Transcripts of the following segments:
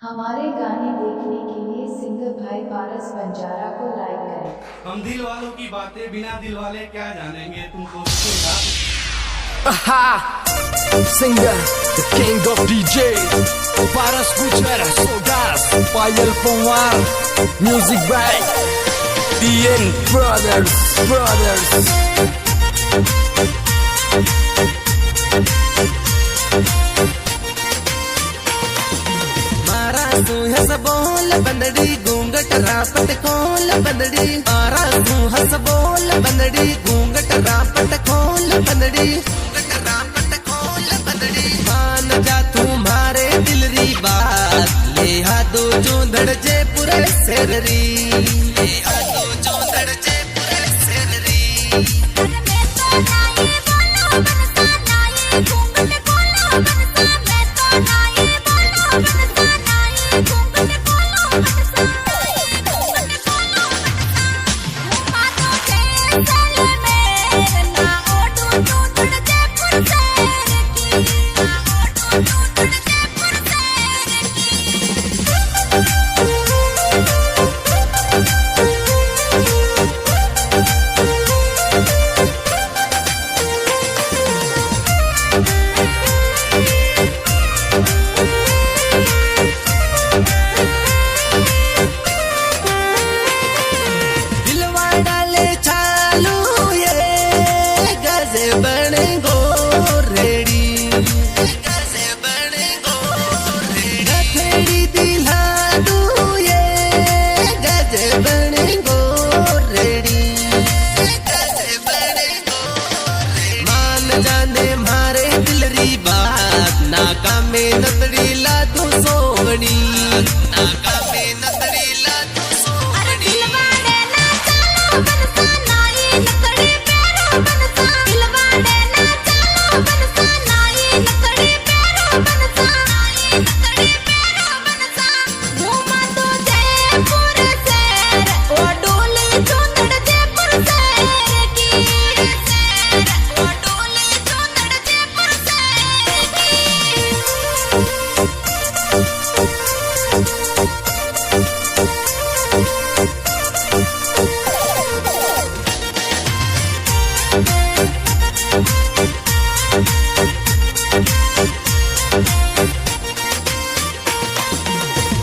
हमारे गाने देखने के लिए सिंगर भाई पारस बंजारा को लाइक करें। हम दिल वालों की बातें बिना दिल वाले क्या जानेंगे तुमको। Singer, the king of DJ, Paras Gutierrez, Sogas, Payal Pomar, music by TN Brothers. मारा तू हंस बोल बंदड़ी घूंघट रापट खोल बंदड़ी मारा तू हंस बोल बंदड़ी घूंघट रापट खोल बंदड़ी रापट खोल बंदड़ी मान जा तू मारे दिल री बात ले हाथों चूंदड़ जे पूरे सेररी ले हाथों चूंदड़ जे पूरे सेररी नाका में नतड़ी ला तू सोवनी नाका में नतड़ी ला तू सोवनी दिलवाड़े ना चलो बनसा नाई लकड़ी पैरो बनसा दिलवाड़े ना चलो बनसा नाई लकड़ी पैरो बनसा नाई लकड़ी पैरो बनसा घूमा तो जयपुर शहर ओ डोली चुंदड़ जयपुर शहर की शहर ओ डोली चुंदड़ जयपुर शहर की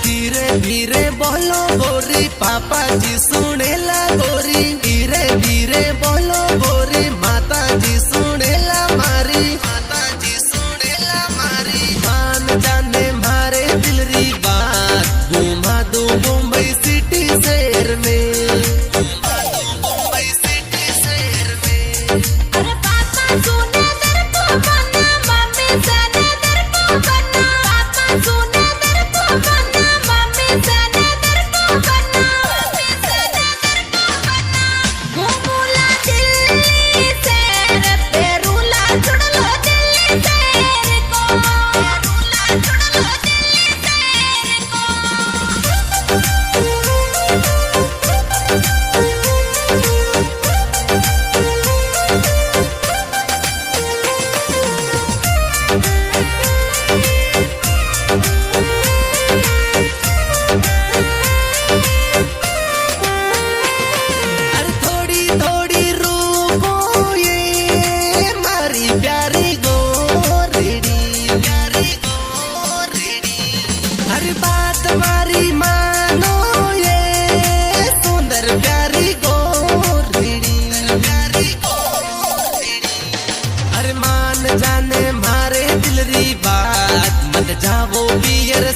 धीरे धीरे बोलो गोरी पापा जी सुनेला गोरी धीरे धीरे बोलो गोरी माता जी सुनेला मारी माता जी सुनेला मारी मान जाने मारे दिल री बात घुमा दो मुंबई सिटी शहर में घुमा दो मुंबई सिटी शहर में अरे पापा सुने दर को बना मम्मी जाने दर को बना पापा सुने दर को बना मम्मी जाने दर को बना मम्मी जाने दर को बना घूमूला दिल्ली शहर पेरूला छुड़लो दिल्ली शहर को पेरूला छुड़लो दिल्ली शहर को अरे थोड़ी थोड़ी रूको ये मारी प्यारी गोरेडी प्यारी गोरेडी हर बात मारी मानो ये सुंदर प्यारी गोरेडी प्यारी गोरेडी अरे मान जाने मारे दिल री बात मत जाओ बियर